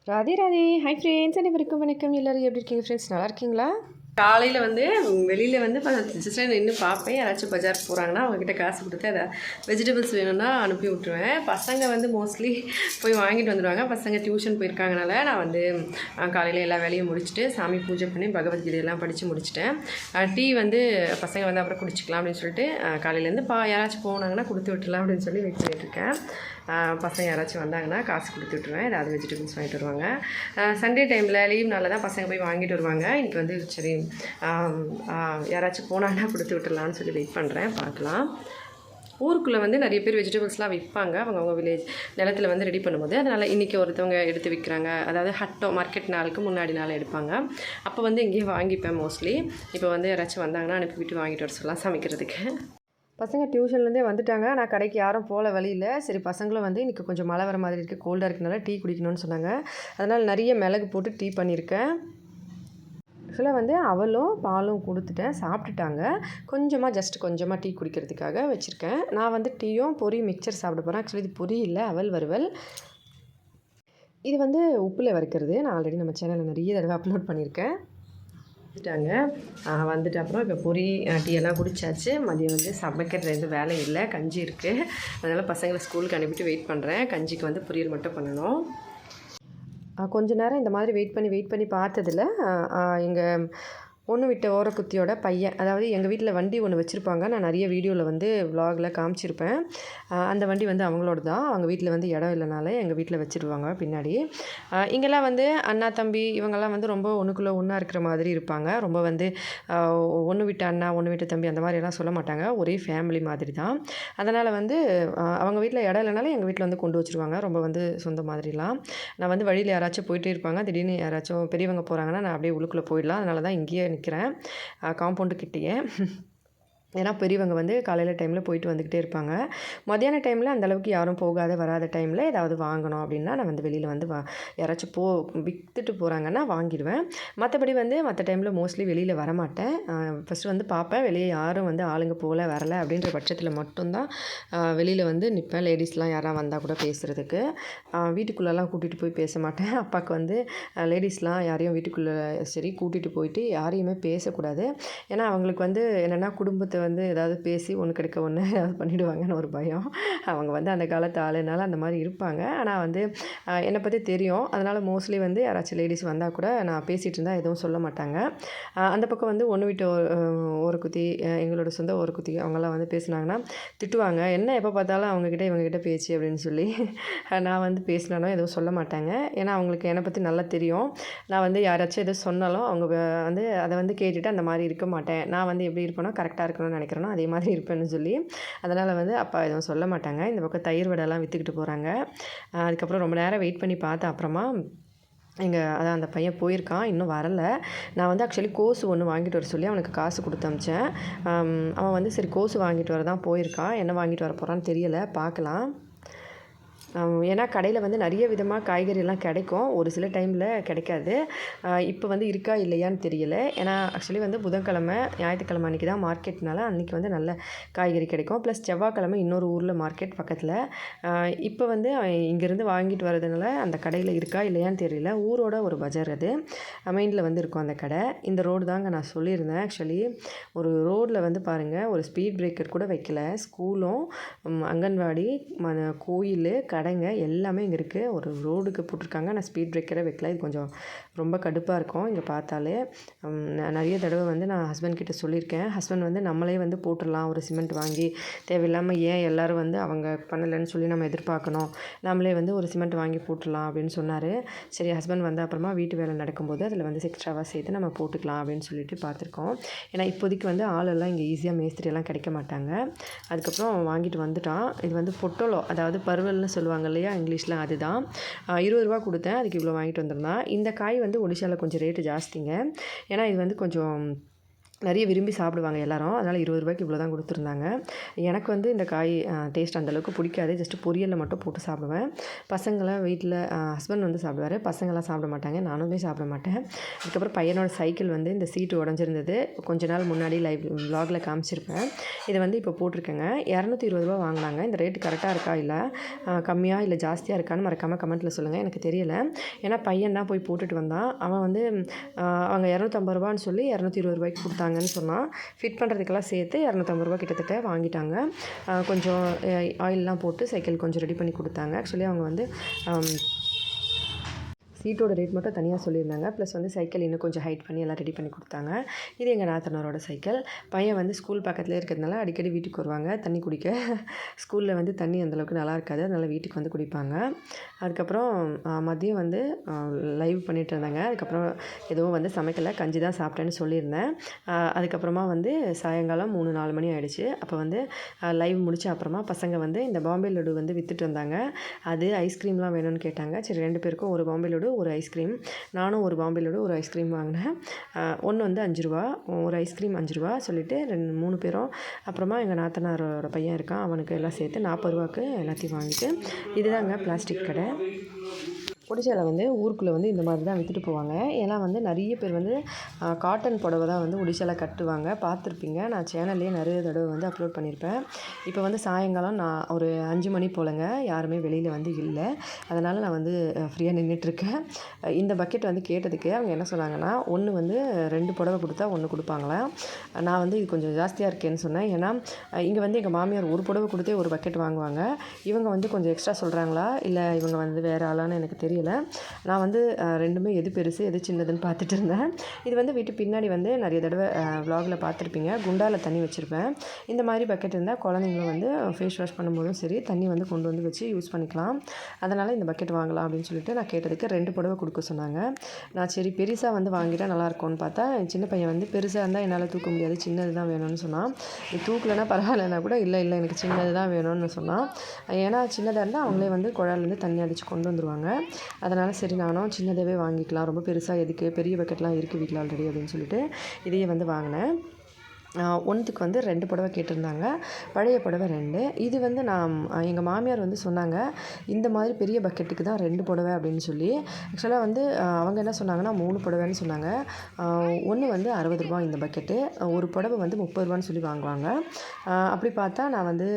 Radhe Radhe. Hi friends, அனைவருக்கும் வணக்கம். எல்லோரும் எப்படி இருக்கீங்க ஃப்ரெண்ட்ஸ்? நல்லா இருக்கீங்களா? காலையில் வெளியில் சிஸ்டர் நின்று பார்ப்பேன். யாராச்சும் பஜார் போகிறாங்கன்னா அவங்கக்கிட்ட காசு கொடுத்து அதை வெஜிடபிள்ஸ் வேணும்னா அனுப்பி விட்ருவேன். பசங்க மோஸ்ட்லி போய் வாங்கிட்டு வந்துடுவாங்க. பசங்க டியூஷன் போயிருக்காங்கனால நான் காலையில் எல்லா வேலையும் முடிச்சுட்டு சாமி பூஜை பண்ணி பகவத்கீதையெல்லாம் படித்து முடிச்சிட்டேன். டீ பசங்க அப்புறம் குடிச்சிக்கலாம் அப்படின்னு சொல்லிட்டு காலையிலேருந்து யாராச்சும் போனாங்கன்னா கொடுத்து விட்டுலாம் அப்படின்னு சொல்லி வெயிட் பண்ணிகிட்ருக்கேன். பசங்க யாராச்சும் வந்தாங்கன்னா காசு கொடுத்து விட்டுருவேன். ஏதாவது வெஜிடபிள்ஸ் வாங்கிட்டு வருவாங்க. சண்டே டைமில் லீவ் நாளில் தான் பசங்க போய் வாங்கிட்டு வருவாங்க. இன்றைக்கி சரி யாராச்சும் போனாங்கன்னா கொடுத்து விட்டுடலான்னு சொல்லி வெயிட் பண்ணுறேன். பார்க்கலாம். ஊருக்குள்ளே நிறைய பேர் வெஜிடபிள்ஸ்லாம் விற்பாங்க. அவங்க வில்லேஜ் நிலத்தில் ரெடி பண்ணும்போது அதனால் இன்றைக்கி ஒருத்தவங்க எடுத்து விற்கிறாங்க. அதாவது ஹட்டோ மார்க்கெட் நாளுக்கு முன்னாடி நாள் எடுப்பாங்க. அப்போ இங்கேயே வாங்கிப்பேன் மோஸ்ட்லி. இப்போ யாராச்சும் வந்தாங்கன்னா அனுப்பி விட்டு வாங்கிட்டு வர சொல்லலாம் சமைக்கிறதுக்கு. பசங்க டியூஷன்லேருந்தே வந்துட்டாங்க. நான் கடைக்கு யாரும் போகல வழியில். சரி, பசங்களும் இன்றைக்கி கொஞ்சம் மழை வர மாதிரி இருக்குது, கோல்டாக இருக்கனால டீ குடிக்கணும்னு சொன்னாங்க. அதனால் நிறைய மிளகு போட்டு டீ பண்ணியிருக்கேன். ஆக்சுவலாக அவளும் பாலும் கொடுத்துட்டேன், சாப்பிட்டுட்டாங்க. கொஞ்சமாக டீ குடிக்கிறதுக்காக வச்சுருக்கேன். நான் டீயும் பொரி மிக்சர் சாப்பிட போகிறேன். ஆக்சுவலி இது பொரி இல்லை, அவல் வறுவல். இது உப்பில் வறுக்கிறது. நான் ஆல்ரெடி நம்ம சேனலில் நிறைய தடவை அப்லோட் பண்ணியிருக்கேன். வந்துட்டு அப்புறம் இப்போ பொரி டீ எல்லாம் குடித்தாச்சு. மதியம் சமைக்கிறது எதுவும் வேலை இல்லை, கஞ்சி இருக்குது. அதனால் பசங்களை ஸ்கூலுக்கு அனுப்பிட்டு வெயிட் பண்ணுறேன். கஞ்சிக்கு பொரியல் மட்டும் பண்ணணும். கொஞ்ச நேரம் இந்த மாதிரி வெயிட் பண்ணி பார்த்ததில் எங்கள் ஒன்று விட்ட ஓரக்குத்தியோட பையன், அதாவது எங்கள் வீட்டில் வண்டி ஒன்று வச்சுருப்பாங்க. நான் நிறைய வீடியோவில் விலாகில் காமிச்சிருப்பேன். அந்த வண்டி அவங்களோட தான். அவங்க வீட்டில் இடம் இல்லைனால எங்கள் வீட்டில் வச்சுருவாங்க பின்னாடி. இங்கெல்லாம் அண்ணா தம்பி இவங்கெல்லாம் ரொம்ப ஒன்றுக்குள்ளே ஒன்றா இருக்கிற மாதிரி இருப்பாங்க. ரொம்ப ஒன்று விட்ட அண்ணா ஒன்று விட்ட தம்பி அந்த மாதிரியெல்லாம் சொல்ல மாட்டாங்க. ஒரே ஃபேமிலி மாதிரி தான். அதனால் அவங்க வீட்டில் இடம் இல்லைனாலும் எங்கள் வீட்டில் கொண்டு வச்சுருவாங்க. ரொம்ப சொந்த மாதிரிலாம். நான் வழியில் யாராச்சும் போயிட்டே இருப்பாங்க. திடீர்னு யாராச்சும் பெரியவங்க போகிறாங்கன்னா நான் அப்படியே உள்ளுக்குள்ளே போயிடலாம். அதனால தான் இங்கேயே நிற்கிறேன், காம்பவுண்டு கிட்டேயே. ஏன்னா பெரியவங்க காலையில் டைமில் போயிட்டு வந்துக்கிட்டே இருப்பாங்க. மதியான டைமில் அந்தளவுக்கு யாரும் போகாத வராத டைமில் ஏதாவது வாங்கணும் அப்படின்னா நான் வெளியில் யாராச்சும் விற்றுட்டு போகிறாங்கன்னா வாங்கிடுவேன். மற்றபடி மற்ற டைமில் மோஸ்ட்லி வெளியில் வரமாட்டேன். ஃபஸ்ட்டு பார்ப்பேன், வெளியே யாரும் ஆளுங்க போகல வரலை அப்படின்ற பட்சத்தில் மட்டும்தான் வெளியில் நிற்பேன். லேடிஸ்லாம் யாராவது வந்தால் கூட பேசுகிறதுக்கு. வீட்டுக்குள்ளெல்லாம் கூட்டிகிட்டு போய் பேச மாட்டேன். அப்பாவுக்கு லேடிஸ்லாம் யாரையும் வீட்டுக்குள்ளே சரி கூட்டிகிட்டு போயிட்டு யாரையுமே பேசக்கூடாது. ஏன்னா அவங்களுக்கு என்னென்னா குடும்பத்தை ஏதாவது பேசி ஒன்று கிடைக்க ஒன்று ஏதாவது பண்ணிவிடுவாங்கன்னு ஒரு பயம். அவங்க அந்த காலத்து ஆளுனால அந்த மாதிரி இருப்பாங்க. ஆனால் என்னை பற்றி தெரியும். அதனால் மோஸ்ட்லி யாராச்சும் லேடிஸ் வந்தால் கூட நான் பேசிகிட்டு இருந்தால் எதுவும் சொல்ல மாட்டாங்க. அந்த பக்கம் ஒன்று விட்டு ஒரு குத்தி எங்களோட சொந்த ஒரு குத்தி அவங்கெல்லாம் பேசுனாங்கன்னா திட்டுவாங்க. என்ன எப்போ பார்த்தாலும் அவங்கக்கிட்ட இவங்ககிட்ட பேச்சு அப்படின்னு சொல்லி. நான் பேசினாலும் எதுவும் சொல்ல மாட்டாங்க. ஏன்னா அவங்களுக்கு என்னை பற்றி நல்லா தெரியும். நான் யாராச்சும் எதுவும் சொன்னாலும் அவங்க அதை கேட்டுட்டு அந்த மாதிரி இருக்க மாட்டேன். நான் எப்படி இருப்பேனோ கரெக்டாக இருக்கணும்னு நினைக்கிறேனோ அதே மாதிரி இருப்பேன்னு சொல்லி. அதனால் அப்பா எதுவும் சொல்ல மாட்டாங்க. இந்த பக்கம் தயிர் வடைலாம் விற்றுக்கிட்டு போகிறாங்க. அதுக்கப்புறம் ரொம்ப நேரம் வெயிட் பண்ணி பார்த்தேன். அப்புறமா அதான் அந்த பையன் போயிருக்கான், இன்னும் வரலை. நான் ஆக்சுவலி கோஸு ஒன்று வாங்கிட்டு வர சொல்லி அவனுக்கு காசு கொடுத்து அனுப்பிச்சேன். அவன் சரி கோஸு வாங்கிட்டு வர தான் போயிருக்கான். என்ன வாங்கிட்டு வர போகிறான்னு தெரியலை, பார்க்கலாம். ஏன்னா கடையில் நிறைய விதமாக காய்கறியெல்லாம் கிடைக்கும். ஒரு சில டைமில் கிடைக்காது. இப்போ இருக்கா இல்லையான்னு தெரியல. ஏன்னா ஆக்சுவலி புதன்கிழமை ஞாயிற்றுக்கிழமை அன்றைக்கி தான் மார்க்கெட்னால அன்றைக்கி நல்ல காய்கறி கிடைக்கும். ப்ளஸ் செவ்வாய்க்கிழமை இன்னொரு ஊரில் மார்க்கெட் பக்கத்தில். இப்போ இங்கேருந்து வாங்கிட்டு வரதுனால அந்த கடையில் இருக்கா இல்லையான்னு தெரியல. ஊரோட ஒரு பஜார் அது, மெயினில் இருக்கும் அந்த கடை. இந்த ரோடு தாங்க நான் சொல்லியிருந்தேன். ஆக்சுவலி ஒரு ரோடில் பாருங்கள், ஒரு ஸ்பீட் பிரேக்கர் கூட வைக்கல. ஸ்கூலும் அங்கன்வாடி கோயில் கடைங்க எல்லாமே இங்கே இருக்குது. ஒரு ரோடுக்கு போட்டிருக்காங்க, நான் ஸ்பீட் பிரேக்கரை வைக்கல. இது கொஞ்சம் ரொம்ப கடுப்பாக இருக்கும் இங்கே பார்த்தாலே. நிறைய தடவை நான் ஹஸ்பண்ட் கிட்டே சொல்லியிருக்கேன். ஹஸ்பண்ட் நம்மளே போட்டுடலாம் ஒரு சிமெண்ட் வாங்கி, தேவையில்லாமல் ஏன் எல்லோரும் அவங்க பண்ணலைன்னு சொல்லி நம்ம எதிர்பார்க்கணும், நம்மளே ஒரு சிமெண்ட் வாங்கி போட்டுடலாம் அப்படின்னு சொன்னார். சரி, ஹஸ்பண்ட் வந்த அப்புறமா வீட்டு வேலை நடக்கும்போது அதில் எக்ஸ்ட்ராவாக சேர்த்து நம்ம போட்டுக்கலாம் அப்படின்னு சொல்லிட்டு பார்த்துருக்கோம். ஏன்னா இப்போதைக்கு ஆளெல்லாம் இங்கே ஈஸியாக மேஸ்திரியெல்லாம் கிடைக்க மாட்டாங்க. அதுக்கப்புறம் வாங்கிட்டு வந்துட்டான். இது பொட்டோலோ, அதாவது பருவல்னு சொல்லுவாங்க இல்லையா இங்கிலீஷில், அதுதான். 20 ரூபா கொடுத்தேன், அதுக்கு இவ்வளோ வாங்கிட்டு வந்திருந்தான். இந்த காய் ஒடிஷாவில் கொஞ்சம் ரேட்டு ஜாஸ்திங்க. ஏன்னா இது கொஞ்சம் நிறைய விரும்பி சாப்பிடுவாங்க எல்லோரும். அதனால் 20 ரூபாய்க்கு இவ்வளோ தான் கொடுத்துருந்தாங்க. எனக்கு வந்து இந்த காய் டேஸ்ட் அந்தளவுக்கு பிடிக்காது. ஜஸ்ட்டு பொரியலில் மட்டும் போட்டு சாப்பிடுவேன். பசங்களாம் வீட்டில் ஹஸ்பண்ட் வந்து சாப்பிடுவார். பசங்களாம் சாப்பிட மாட்டாங்க. நானுமே சாப்பிட மாட்டேன். அதுக்கப்புறம் பையனோட சைக்கிள் வந்து இந்த சீட்டு உடஞ்சிருந்தது. கொஞ்ச நாள் முன்னாடி விலாகில் காமிச்சிருப்பேன். இதை வந்து இப்போ போட்டிருக்கேங்க. 220 ரூபா வாங்கினாங்க. இந்த ரேட்டு கரெக்டாக இருக்கா, இல்லை கம்மியாக இல்லை ஜாஸ்தியாக இருக்கான்னு மறக்காமல் கமெண்ட்டில் சொல்லுங்கள். எனக்கு தெரியலை. ஏன்னா பையன் தான் போய் போட்டுட்டு வந்தான். அவன் வந்து அவங்க 250 ரூபான்னு சொல்லி 220 ரூபாய்க்கு கொடுத்தாங்கன்னு சொன்னால், ஃபிட் பண்ணுறதுக்கெல்லாம் சேர்த்து 250 ரூபா கிட்டத்தட்ட வாங்கிட்டாங்க. கொஞ்சம் ஆயிலெலாம் போட்டு சைக்கிள் கொஞ்சம் ரெடி பண்ணி கொடுத்தாங்க. ஆக்சுவலி அவங்க வந்து சீட்டோட ரேட் மட்டும் தனியாக சொல்லியிருந்தாங்க. ப்ளஸ் வந்து சைக்கிள் இன்னும் கொஞ்சம் ஹைட் பண்ணி எல்லாம் ரெடி பண்ணி கொடுத்தாங்க. இது எங்கள் நாத்தனாரோட சைக்கிள். பையன் வந்து ஸ்கூல் பக்கத்துலேயே இருக்கிறதுனால அடிக்கடி வீட்டுக்கு வருவாங்க தண்ணி குடிக்க. ஸ்கூலில் வந்து தண்ணி அந்தளவுக்கு நல்லா இருக்காது. அதனால் வீட்டுக்கு வந்து குடிப்பாங்க. அதுக்கப்புறம் மதியம் வந்து லைவ் பண்ணிகிட்டு இருந்தாங்க. அதுக்கப்புறம் எதுவும் வந்து சமைக்கலை, கஞ்சி தான் சாப்பிட்டேன்னு சொல்லியிருந்தேன். அதுக்கப்புறமா வந்து சாயங்காலம் 3-4 மணி ஆகிடுச்சு. அப்போ வந்து லைவ் முடித்த அப்புறமா பசங்க வந்து இந்த பாம்பே லட்டு வந்து விற்றுட்டு வந்தாங்க. அது ஐஸ்கிரீம்லாம் வேணும்னு கேட்டாங்க. சரி 2 பேருக்கும் ஒரு பாம்பே லட்டு, ஒரு ஐஸ்கிரீம். நானும் ஒரு பாம்பே லட்டு, ஒரு ஐஸ்கிரீம் வாங்கினேன். ஒன்று வந்து 5 ரூபா, ஒரு ஐஸ்கிரீம் 5 ரூபா சொல்லிவிட்டு 3 பேரும். அப்புறமா எங்கள் நாத்தனாரோட பையன் இருக்கான், அவனுக்கு எல்லாம் சேர்த்து 40 ரூபாய்க்கு எல்லாத்தையும் வாங்கிட்டு. இதுதாங்க பிளாஸ்டிக் கடை. ஒடிசாவில் வந்து ஊருக்குள்ளே வந்து இந்த மாதிரி தான் விற்றுட்டு போவாங்க. ஏன்னா வந்து நிறைய பேர் வந்து காட்டன் புடவை தான் வந்து ஒடிசாவில் கட்டுவாங்க. பார்த்துருப்பீங்க. நான் சேனல்லே நிறைய தடவை வந்து அப்லோட் பண்ணியிருப்பேன். இப்போ வந்து சாயங்காலம் நான் ஒரு 5 மணி போலங்க, யாருமே வெளியில் வந்து இல்லை. அதனால் நான் வந்து ஃப்ரீயாக நின்றுட்டுருக்கேன். இந்த பக்கெட் வந்து கேட்டதுக்கு அவங்க என்ன சொன்னாங்கன்னா, ஒன்று வந்து 2 புடவை கொடுத்தா 1 கொடுப்பாங்களாம். நான் வந்து இது கொஞ்சம் ஜாஸ்தியாக இருக்கேன்னு சொன்னேன். ஏன்னா இங்கே வந்து எங்கள் மாமியார் ஒரு புடவை கொடுத்தே ஒரு பக்கெட் வாங்குவாங்க. இவங்க வந்து கொஞ்சம் எக்ஸ்ட்ரா சொல்கிறாங்களா, இல்லை இவங்க வந்து வேறு ஆளான்னு எனக்கு தெரியல. நான் வந்து ரெண்டுமே எது பெருசு எது சின்னதுன்னு பார்த்துட்டு இருந்தேன். இது வந்து வீட்டு பின்னாடி வந்து நிறைய தடவை விலாகில் பார்த்துருப்பீங்க. குண்டாவில் தண்ணி வச்சுருப்பேன். இந்த மாதிரி பக்கெட் இருந்தால் குழந்தைங்களும் வந்து ஃபேஸ் வாஷ் பண்ணும்போதும் சரி தண்ணி வந்து கொண்டு வந்து வச்சு யூஸ் பண்ணிக்கலாம். அதனால் இந்த பக்கெட் வாங்கலாம் அப்படின்னு சொல்லிட்டு நான் கேட்டதுக்கு 2 புடவை கொடுக்க சொன்னாங்க. நான் சரி பெருசாக வந்து வாங்கிட்டால் நல்லாயிருக்கும்னு பார்த்தா, என் சின்ன பையன் வந்து பெருசாக இருந்தால் என்னால் தூக்க முடியாது, சின்னது தான் வேணும்னு சொன்னான். நீ தூக்கலைன்னா பரவாயில்லன்னா கூட இல்லை எனக்கு சின்னது தான் வேணும்னு சொன்னான். ஏன்னா சின்னதாக இருந்தால் அவங்களே வந்து குழாயிலேருந்து தண்ணி அடித்து கொண்டு வந்துடுவாங்க. அதனால் சரி நானும் சின்னதாகவே வாங்கிக்கலாம், ரொம்ப பெருசாக எதுக்கு, பெரிய பக்கெட்லாம் இருக்குது வீட்டில் ஆல்ரெடி அப்படின்னு சொல்லிட்டு இதையே வந்து வாங்கினேன். ஒன்றுத்துக்கு வந்து 2 புடவை கேட்டிருந்தாங்க. பழைய புடவை 2. இது வந்து நான் எங்கள் மாமியார் வந்து சொன்னாங்க, இந்த மாதிரி பெரிய பக்கெட்டுக்கு தான் 2 புடவை அப்படின்னு சொல்லி. ஆக்சுவலாக வந்து அவங்க என்ன சொன்னாங்கன்னா 3 புடவைன்னு சொன்னாங்க. ஒன்று வந்து 60 ரூபா இந்த பக்கெட்டு, ஒரு புடவை வந்து 30 ரூபான்னு சொல்லி வாங்குவாங்க. அப்படி பார்த்தா நான் வந்து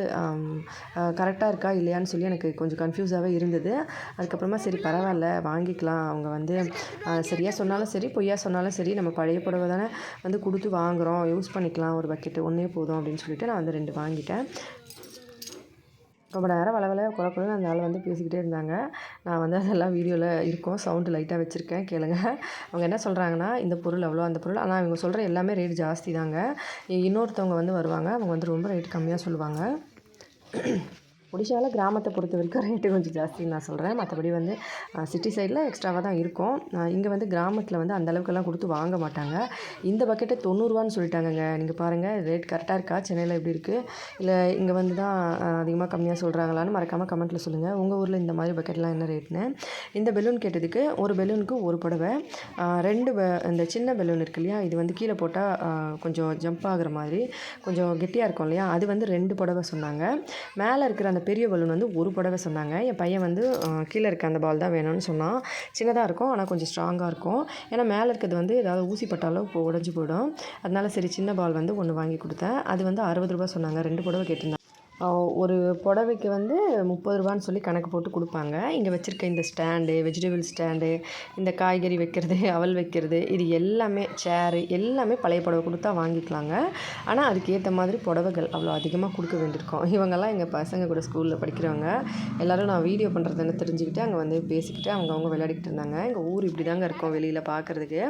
கரெக்டாக இருக்கா இல்லையான்னு சொல்லி எனக்கு கொஞ்சம் கன்ஃபியூஸாகவே இருந்தது. அதுக்கப்புறமா சரி பரவாயில்ல வாங்கிக்கலாம், அவங்க வந்து சரியாக சொன்னாலும் சரி பொய்யா சொன்னாலும் சரி நம்ம பழைய புடவை தானே வந்து கொடுத்து வாங்குகிறோம், யூஸ் பண்ணிக்கலாம், ஒரு பக்கெட்டு ஒன்றே போதும் அப்படின்னு சொல்லிட்டு நான் வந்து 2 வாங்கிட்டேன். ரொம்ப நேரம் குழப்பம்னு அந்த ஆள் வந்து பேசிக்கிட்டே இருந்தாங்க. நான் வந்து அதெல்லாம் வீடியோவில் இருக்கும், சவுண்டு லைட்டாக வச்சுருக்கேன், கேளுங்க. அவங்க என்ன சொல்கிறாங்கன்னா, இந்த பொருள் அவ்வளோ அந்த பொருள், ஆனால் இவங்க சொல்கிற எல்லாமே ரேட் ஜாஸ்தி தாங்க. இன்னொருத்தவங்க வந்து வருவாங்க, அவங்க வந்து ரொம்ப ரேட் கம்மியாக சொல்லுவாங்க. ஒடிசாவில் கிராமத்தை பொறுத்த வரைக்கும் ரேட்டு கொஞ்சம் ஜாஸ்தின்னு நான் சொல்கிறேன். மற்றபடி வந்து சிட்டி சைடில் எக்ஸ்ட்ராவாக தான் இருக்கும். இங்கே வந்து கிராமத்தில் வந்து அந்தளவுக்கெல்லாம் கொடுத்து வாங்க மாட்டாங்க. இந்த பக்கெட்டை 90 ரூபான்னு சொல்லிட்டாங்கங்க. நீங்கள் பாருங்கள் ரேட் கரெக்டாக இருக்கா, சென்னையில் எப்படி இருக்குது, இல்லை இங்கே வந்து தான் அதிகமாக கம்மியாக சொல்கிறாங்களான்னு மறக்காமல் கமெண்ட்டில் சொல்லுங்கள். உங்கள் ஊரில் இந்த மாதிரி பக்கெட்லாம் என்ன ரேட்னு. இந்த பெலூன் கேட்டதுக்கு ஒரு பெலூனுக்கு ஒரு புடவை, 2 இந்த சின்ன பெலூன் இருக்கு இல்லையா, இது வந்து கீழே போட்டால் கொஞ்சம் ஜம்ப் ஆகுற மாதிரி கொஞ்சம் கெட்டியாக இருக்கும் இல்லையா, அது வந்து 2 புடவை சொன்னாங்க. மேலே இருக்கிற அந்த பெரிய பலூன் வந்து ஒரு புடவை சொன்னாங்க. என் பையன் வந்து கீழே இருக்க அந்த பால் தான் வேணும்னு சொன்னான். சின்னதாக இருக்கும் ஆனால் கொஞ்சம் ஸ்ட்ராங்காக இருக்கும். ஏன்னா மேலே இருக்கிறது வந்து ஏதாவது ஊசி பட்டாலும் இப்போ உடஞ்சி போயிடும். அதனால சரி சின்ன பால் வந்து 1 வாங்கி கொடுத்தேன். அது வந்து 60 ரூபா சொன்னாங்க. 2 புடவை கேட்டிருந்தாங்க. ஒரு புடவைக்கு வந்து 30 ரூபான்னு சொல்லி கணக்கு போட்டு கொடுப்பாங்க. இங்கே வச்சுருக்க இந்த ஸ்டாண்டு, வெஜிடபிள் ஸ்டாண்டு, இந்த காய்கறி வைக்கிறது, அவல் வைக்கிறது, இது எல்லாமே சேரு எல்லாமே பழைய புடவை கொடுத்தா வாங்கிக்கலாங்க. ஆனால் அதுக்கேற்ற மாதிரி புடவைகள் அவ்வளோ அதிகமாக கொடுக்க வேண்டியிருக்கும். இவங்கெல்லாம் எங்கள் பசங்க கூட ஸ்கூலில் படிக்கிறவங்க. எல்லோரும் நான் வீடியோ பண்ணுறதுன்னு தெரிஞ்சுக்கிட்டு அங்கே வந்து பேசிக்கிட்டு அவங்க விளையாடிக்கிட்டு இருந்தாங்க. எங்கள் ஊர் இப்படி தாங்க இருக்கும் வெளியில் பார்க்குறதுக்கு.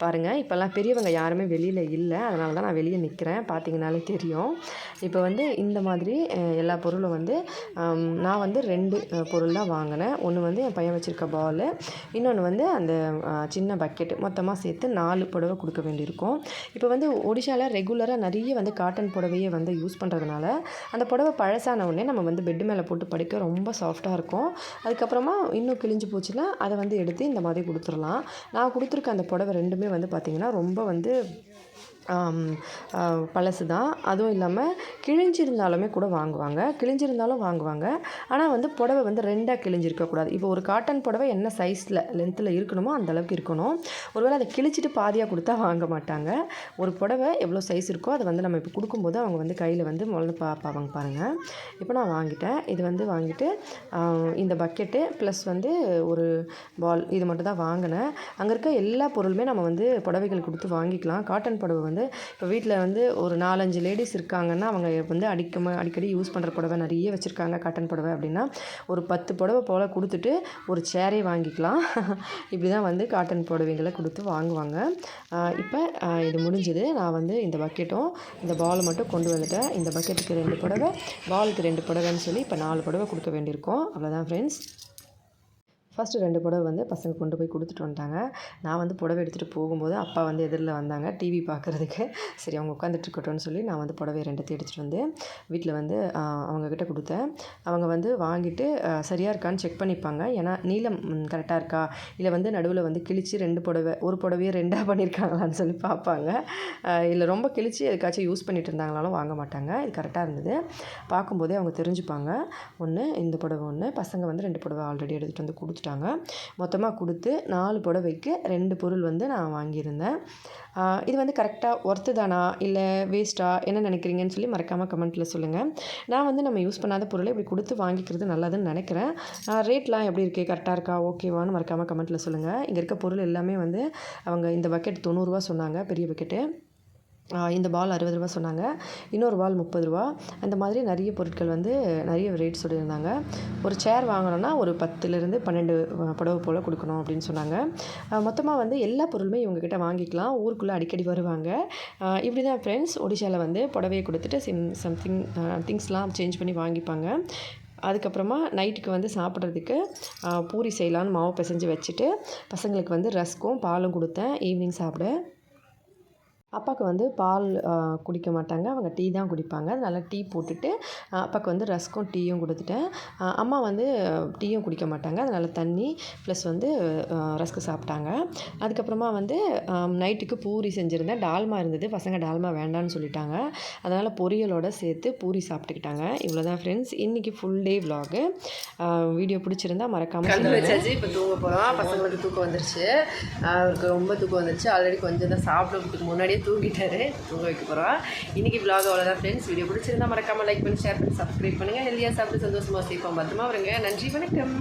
பாருங்கள் இப்போல்லாம் பெரியவங்க யாருமே வெளியில் இல்லை, அதனால தான் நான் வெளியே நிற்கிறேன், பார்த்தீங்கனாலே தெரியும். இப்போ வந்து இந்த மாதிரி எல்லா பொருளும் வந்து நான் வந்து 2 பொருள் தான் வாங்கினேன். ஒன்று வந்து என் பையன் வச்சுருக்க பாலு, இன்னொன்று வந்து அந்த சின்ன பக்கெட்டு. மொத்தமாக சேர்த்து 4 புடவை கொடுக்க வேண்டியிருக்கும். இப்போ வந்து ஒடிசாவில் ரெகுலராக நிறைய வந்து காட்டன் புடவையே வந்து யூஸ் பண்ணுறதுனால அந்த புடவை பழசான உடனே நம்ம வந்து பெட்டு மேலே போட்டு படுக்க ரொம்ப சாஃப்டாக இருக்கும். அதுக்கப்புறமா இன்னும் கிழிஞ்சு போச்சுன்னா அதை வந்து எடுத்து இந்த மாதிரி கொடுத்துடலாம். நான் கொடுத்துருக்க அந்த புடவை 2மே வந்து பார்த்திங்கன்னா ரொம்ப வந்து பழசு தான். அதுவும் இல்லாமல் கிழிஞ்சிருந்தாலுமே கூட கிழிஞ்சிருந்தாலும் வாங்குவாங்க. ஆனால் வந்து புடவை வந்து 2ஆக கிழிஞ்சிருக்கக்கூடாது. இப்போ ஒரு காட்டன் புடவை என்ன சைஸில் லென்த்தில் இருக்கணுமோ அந்த அளவுக்கு இருக்கணும். ஒருவேளை அதை கிழிச்சிட்டு பாதியாக கொடுத்தா வாங்க மாட்டாங்க. ஒரு புடவை எவ்வளோ சைஸ் இருக்கோ அதை வந்து நம்ம இப்போ கொடுக்கும்போது அவங்க வந்து கையில் வந்து முதல்ல பார்ப்பாங்க பாருங்கள். இப்போ நான் வாங்கிட்டேன். இது வந்து வாங்கிட்டு இந்த பக்கெட்டு ப்ளஸ் வந்து ஒரு பால் இது மட்டும் தான் வாங்கினேன். அங்கே இருக்க எல்லா பொருளுமே நம்ம வந்து புடவைகள் கொடுத்து வாங்கிக்கலாம். காட்டன் புடவை வந்து இப்போ வீட்டில் வந்து ஒரு 4-5 லேடிஸ் இருக்காங்கன்னா அவங்க வந்து அடிக்கடி யூஸ் பண்ணுற புடவை நிறைய வச்சுருக்காங்க காட்டன் புடவை அப்படின்னா ஒரு 10 புடவை போல் கொடுத்துட்டு ஒரு சேரே வாங்கிக்கலாம். இப்படி தான் வந்து காட்டன் புடவைங்களை கொடுத்து வாங்குவாங்க. இப்போ இது முடிஞ்சது. நான் வந்து இந்த பக்கெட்டும் இந்த பாலை மட்டும் கொண்டு வந்துட்டேன். இந்த பக்கெட்டுக்கு 2 புடவை, பாலுக்கு 2 புடவைன்னு சொல்லி இப்போ 4 புடவை கொடுக்க வேண்டியிருக்கோம். அவ்வளோதான் ஃப்ரெண்ட்ஸ். ஃபஸ்ட்டு 2 புடவை வந்து பசங்க கொண்டு போய் கொடுத்துட்டு வந்துட்டாங்க. நான் வந்து புடவை எடுத்துகிட்டு போகும்போது அப்பா வந்து எதிரில் வந்தாங்க டிவி பார்க்குறதுக்கு. சரி அவங்க உட்காந்துட்ருக்கட்டும்னு சொல்லி நான் வந்து புடவை 2த்தையும் எடுத்துகிட்டு வந்து வீட்டில் வந்து அவங்கக்கிட்ட கொடுத்தேன். அவங்க வந்து வாங்கிட்டு சரியாக இருக்கான்னு செக் பண்ணிப்பாங்க. ஏன்னா நீளம் கரெக்டாக இருக்கா, இல்லை வந்து நடுவில் வந்து கிழிச்சு 2 புடவை ஒரு புடவையே 2ஆக பண்ணியிருக்காங்களான்னு சொல்லி பார்ப்பாங்க. இல்லை ரொம்ப கிழிச்சு எதுக்காச்சும் யூஸ் பண்ணிட்டு இருந்தாங்களாலும் வாங்க மாட்டாங்க. இது கரெக்டாக இருந்தது. பார்க்கும்போதே அவங்க தெரிஞ்சுப்பாங்க. ஒன்று இந்த புடவை ஒன்று, பசங்க வந்து 2 புடவை ஆல்ரெடி எடுத்துகிட்டு வந்து கொடுத்துட்டாங்க. மொத்தமாக கொடுத்து 4 புடவைக்கு 2 பொருள் வந்து நான் வாங்கியிருந்தேன். இது வந்து கரெக்டாக ஒர்த்து தானா இல்லை வேஸ்ட்டா என்ன நினைக்கிறீங்கன்னு சொல்லி மறக்காமல் கமெண்ட்டில் சொல்லுங்கள். நான் வந்து நம்ம யூஸ் பண்ணாத பொருளை இப்படி கொடுத்து வாங்கிக்கிறது நல்லதுன்னு நினைக்கிறேன். ரேட்லாம் எப்படி இருக்குது, கரெக்டாக இருக்கா, ஓகேவான்னு மறக்காமல் கமெண்ட்டில் சொல்லுங்கள். இங்கே இருக்க பொருள் எல்லாமே வந்து அவங்க இந்த பக்கெட் 90 ரூபா சொன்னாங்க, பெரிய பக்கெட்டு. இந்த பால் 60 ரூபா சொன்னாங்க, இன்னொரு பால் 30 ரூபா. அந்த மாதிரி நிறைய பொருட்கள் வந்து நிறைய ரேட் சொல்லியிருந்தாங்க. ஒரு சேர் வாங்கினோன்னா ஒரு 10லேருந்து 12 புடவை போல் கொடுக்கணும் அப்படின்னு சொன்னாங்க. மொத்தமாக வந்து எல்லா பொருளுமே இவங்கக்கிட்ட வாங்கிக்கலாம். ஊருக்குள்ளே அடிக்கடி வருவாங்க. இப்படி தான் ஃப்ரெண்ட்ஸ் ஒடிஷாவில் வந்து புடவையை கொடுத்துட்டு சம்திங் திங்ஸ்லாம் சேஞ்ச் பண்ணி வாங்கிப்பாங்க. அதுக்கப்புறமா நைட்டுக்கு வந்து சாப்பிட்றதுக்கு பூரி செய்யலான்னு மாவு பிசைஞ்சு வச்சுட்டு பசங்களுக்கு வந்து ரஸ்க்கும் பாலும் கொடுத்தேன் ஈவினிங் சாப்பிட. அப்பாவுக்கு வந்து பால் குடிக்க மாட்டாங்க, அவங்க டீ தான் குடிப்பாங்க. அதனால் டீ போட்டுட்டு அப்பாவுக்கு வந்து ரஸ்க்கும் டீயும் கொடுத்துட்டேன். அம்மா வந்து டீயும் குடிக்க மாட்டாங்க, அதனால் தண்ணி ப்ளஸ் வந்து ரஸ்க்கு சாப்பிட்டாங்க. அதுக்கப்புறமா வந்து நைட்டுக்கு பூரி செஞ்சுருந்தேன். டால்மா இருந்தது, பசங்க டால்மா வேண்டான்னு சொல்லிட்டாங்க. அதனால் பொரியலோடு சேர்த்து பூரி சாப்பிட்டுக்கிட்டாங்க. இவ்வளோ தான் ஃப்ரெண்ட்ஸ் இன்றைக்கி ஃபுல் டே விலாகு. வீடியோ பிடிச்சிருந்தா மறக்காமல் வச்சாச்சு. இப்போ தூங்க போகிறோம். பசங்களுக்கு தூக்கம் வந்துருச்சு, அவருக்கு ரொம்ப தூக்கம் வந்துருச்சு. ஆல்ரெடி கொஞ்சம் தான் சாப்பிட்றதுக்கு முன்னாடியே தூங்கிட்டாரு, தூங்க வைக்க போகிறோம். இன்றைக்கி விலாக் அவ்வளோதான் ஃப்ரெண்ட்ஸ். வீடியோ பிடிச்சிருந்தா மறக்காமல் லைக் பண்ணி ஷேர் பண்ணி சப்ஸ்கிரைப் பண்ணுங்கள். ஹெல்த்தியாக சாப்பிட்டு சந்தோஷமாக சேஃபாக பத்திரமா வருங்க. நன்றி, வணக்கம்.